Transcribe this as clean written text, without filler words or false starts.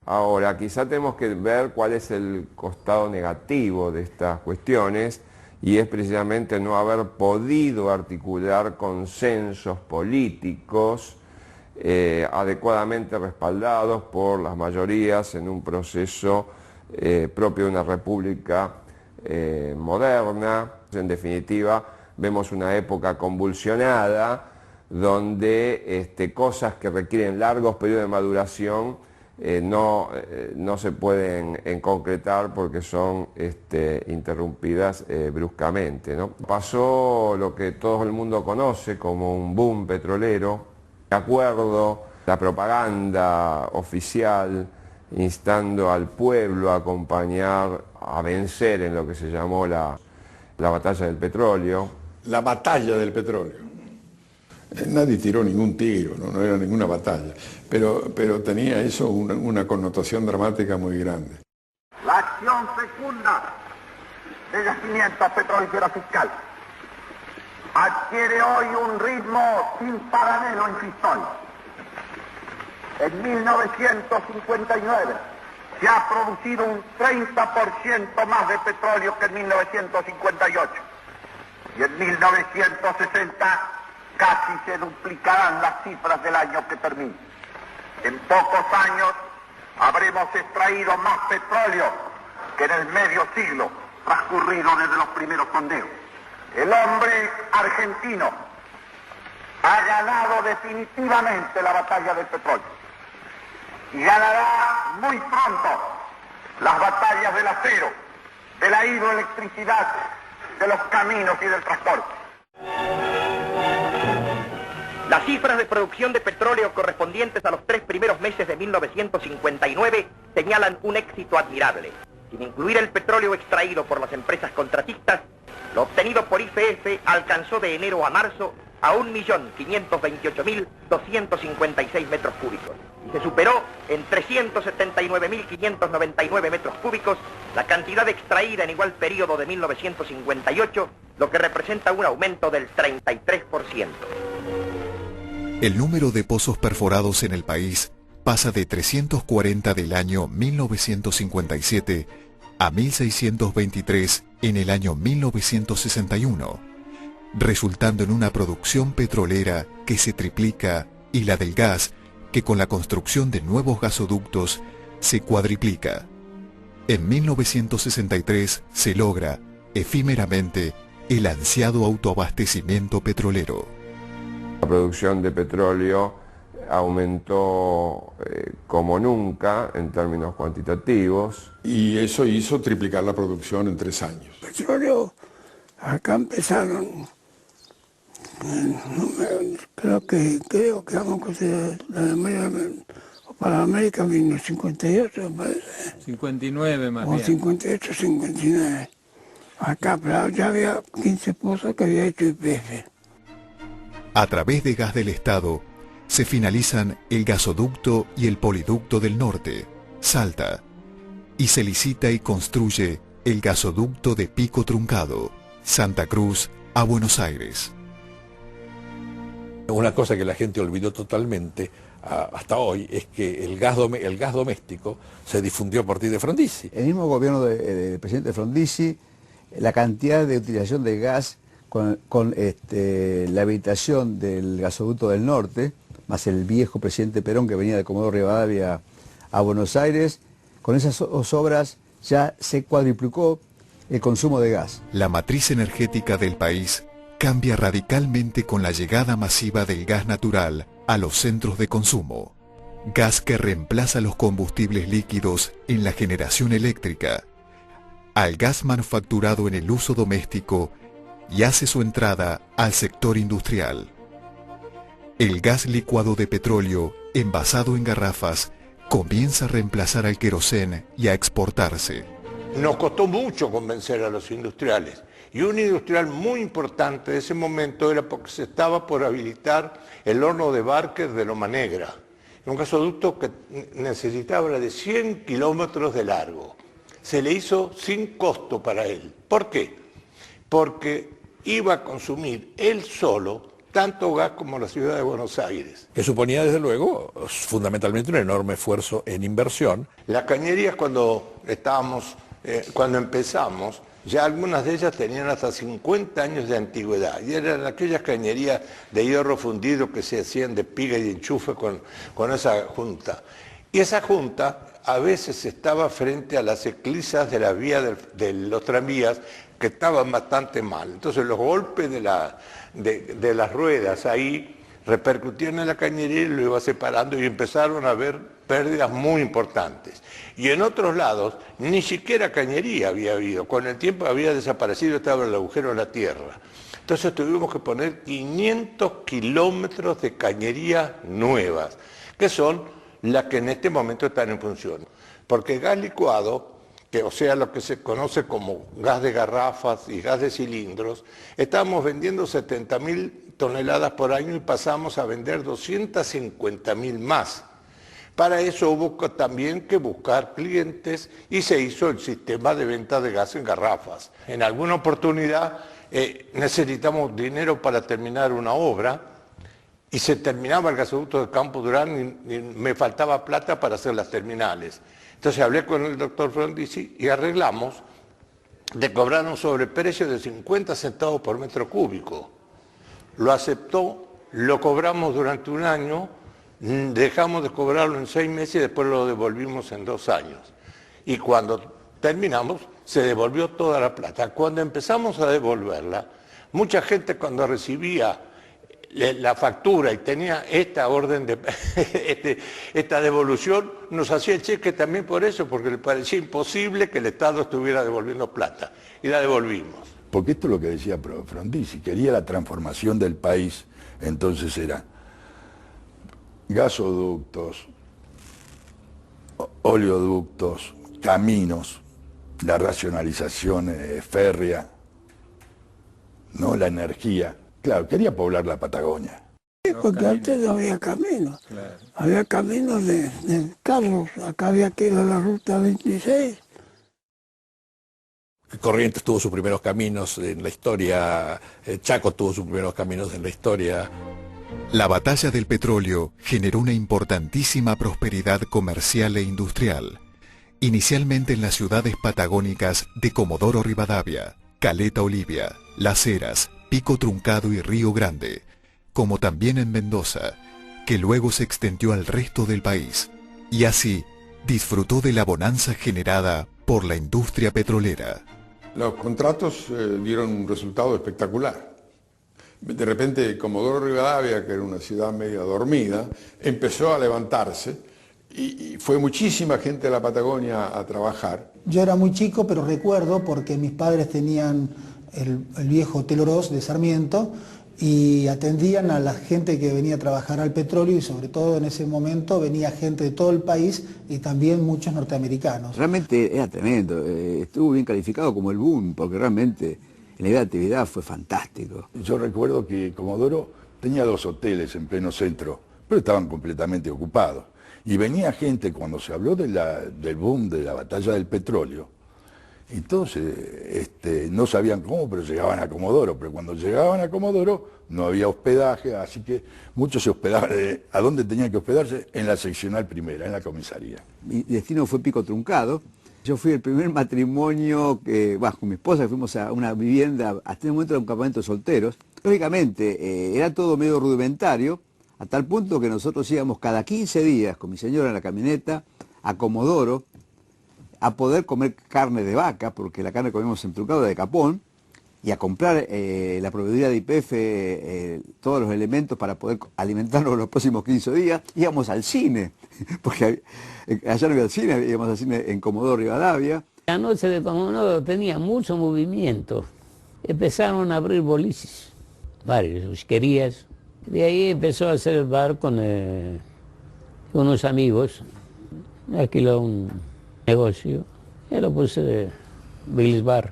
Ahora, quizá tenemos que ver cuál es el costado negativo de estas cuestiones, y es precisamente no haber podido articular consensos políticos adecuadamente respaldados por las mayorías en un proceso propio de una república moderna. En definitiva, vemos una época convulsionada donde cosas que requieren largos periodos de maduración no se pueden concretar porque son interrumpidas bruscamente, ¿no? Pasó lo que todo el mundo conoce como un boom petrolero, de acuerdo, la propaganda oficial instando al pueblo a acompañar, a vencer en lo que se llamó la batalla del petróleo. La batalla del petróleo. Nadie tiró ningún tiro, no era ninguna batalla, pero tenía eso una connotación dramática muy grande. La acción fecunda de yacimientos petrolíferos fiscal adquiere hoy un ritmo sin paralelo en su historia. En 1959 se ha producido un 30% más de petróleo que en 1958 y en 1960 casi se duplicarán las cifras del año que termina. En pocos años habremos extraído más petróleo que en el medio siglo transcurrido desde los primeros sondeos. El hombre argentino ha ganado definitivamente la batalla del petróleo y ganará muy pronto las batallas del acero, de la hidroelectricidad, de los caminos y del transporte. Las cifras de producción de petróleo correspondientes a los 3 primeros meses de 1959 señalan un éxito admirable. Sin incluir el petróleo extraído por las empresas contratistas, lo obtenido por YPF alcanzó de enero a marzo a 1.528.256 metros cúbicos y se superó en 379.599 metros cúbicos la cantidad extraída en igual periodo de 1958, lo que representa un aumento del 33%. El número de pozos perforados en el país pasa de 340 del año 1957 a 1.623 en el año 1961, resultando en una producción petrolera que se triplica y la del gas, que con la construcción de nuevos gasoductos se cuadriplica. En 1963 se logra, efímeramente, el ansiado autoabastecimiento petrolero. La producción de petróleo aumentó como nunca en términos cuantitativos. Y eso hizo triplicar la producción en 3 años. Petróleo, acá empezaron, creo que vamos a considerar para América vino 58, me parece. 59 más bien. O 58, 59. Acá, pero ya había 15 pozos que había hecho YPF. A través de Gas del Estado se finalizan el gasoducto y el poliducto del norte, Salta, y se licita y construye el gasoducto de Pico Truncado, Santa Cruz a Buenos Aires. Una cosa que la gente olvidó totalmente hasta hoy es que el gas doméstico se difundió a partir de Frondizi. El mismo gobierno del presidente Frondizi, la cantidad de utilización de gas con la habilitación del gasoducto del norte, más el viejo presidente Perón que venía de Comodoro Rivadavia a Buenos Aires, con esas dos obras ya se cuadriplicó el consumo de gas. La matriz energética del país cambia radicalmente con la llegada masiva del gas natural a los centros de consumo. Gas que reemplaza los combustibles líquidos en la generación eléctrica, al gas manufacturado en el uso doméstico y hace su entrada al sector industrial. El gas licuado de petróleo, envasado en garrafas, comienza a reemplazar al querosén y a exportarse. Nos costó mucho convencer a los industriales, y un industrial muy importante de ese momento era porque se estaba por habilitar el horno de Barker de Loma Negra, un gasoducto que necesitaba de 100 kilómetros de largo. Se le hizo sin costo para él. ¿Por qué? Porque iba a consumir él solo tanto gas como la ciudad de Buenos Aires. Que suponía, desde luego, fundamentalmente un enorme esfuerzo en inversión. Las cañerías cuando empezamos, ya algunas de ellas tenían hasta 50 años de antigüedad y eran aquellas cañerías de hierro fundido que se hacían de piga y de enchufe con esa junta. Y esa junta a veces estaba frente a las eclisas de la vía de los tranvías que estaban bastante mal. Entonces los golpes de las ruedas ahí repercutían en la cañería y lo iba separando y empezaron a haber pérdidas muy importantes. Y en otros lados ni siquiera cañería había habido. Con el tiempo había desaparecido, estaba el agujero en la tierra. Entonces tuvimos que poner 500 kilómetros de cañerías nuevas, que son las que en este momento están en función. Porque gas licuado, o sea lo que se conoce como gas de garrafas y gas de cilindros, estábamos vendiendo 70.000 toneladas por año y pasamos a vender 250.000 más. Para eso hubo también que buscar clientes y se hizo el sistema de venta de gas en garrafas. En alguna oportunidad necesitamos dinero para terminar una obra y se terminaba el gasoducto de Campo Durán y me faltaba plata para hacer las terminales. Entonces hablé con el doctor Frondizi y arreglamos de cobrar un sobreprecio de 50 centavos por metro cúbico. Lo aceptó, lo cobramos durante un año, dejamos de cobrarlo en 6 meses y después lo devolvimos en 2 años. Y cuando terminamos, se devolvió toda la plata. Cuando empezamos a devolverla, mucha gente cuando recibía la factura y tenía esta orden de esta devolución, nos hacía el cheque también por eso, porque le parecía imposible que el Estado estuviera devolviendo plata. Y la devolvimos. Porque esto es lo que decía Frondizi, quería la transformación del país, entonces era gasoductos, oleoductos, caminos, la racionalización férrea, ¿no? La energía. Claro, quería poblar la Patagonia. Sí, porque antes no había caminos. Claro. Había caminos de carros. Acá había que ir a la ruta 26. Corrientes tuvo sus primeros caminos en la historia, Chaco tuvo sus primeros caminos en la historia. La batalla del petróleo generó una importantísima prosperidad comercial e industrial, inicialmente en las ciudades patagónicas de Comodoro Rivadavia, Caleta Olivia, Las Heras, Pico Truncado y Río Grande, como también en Mendoza, que luego se extendió al resto del país, y así disfrutó de la bonanza generada por la industria petrolera. Los contratos dieron un resultado espectacular. De repente Comodoro Rivadavia, que era una ciudad medio dormida, empezó a levantarse y fue muchísima gente de la Patagonia a trabajar. Yo era muy chico, pero recuerdo porque mis padres tenían el viejo Hotel Oroz de Sarmiento y atendían a la gente que venía a trabajar al petróleo y sobre todo en ese momento venía gente de todo el país y también muchos norteamericanos. Realmente era tremendo, estuvo bien calificado como el boom porque realmente el nivel de actividad fue fantástico. Yo recuerdo que Comodoro tenía 2 hoteles en pleno centro, pero estaban completamente ocupados. Y venía gente, cuando se habló del boom de la batalla del petróleo, entonces no sabían cómo, pero llegaban a Comodoro. Pero cuando llegaban a Comodoro no había hospedaje, así que muchos se hospedaban. ¿A dónde tenían que hospedarse? En la seccional primera, en la comisaría. Mi destino fue Pico Truncado. Yo fui el primer matrimonio con mi esposa, que fuimos a una vivienda, hasta el momento era un campamento de solteros. Lógicamente era todo medio rudimentario, a tal punto que nosotros íbamos cada 15 días con mi señora en la camioneta a Comodoro a poder comer carne de vaca, porque la carne que comíamos en Truncado era de capón, y a comprar la proveeduría de YPF, todos los elementos para poder alimentarnos los próximos 15 días. Íbamos al cine, porque allá no había cine, íbamos al cine en Comodoro Rivadavia. La noche de Comodoro tenía mucho movimiento. Empezaron a abrir boliches, varios, whiskerías. De ahí empezó a hacer el bar con unos amigos. Me alquiló un negocio y lo puse Billy's Bar.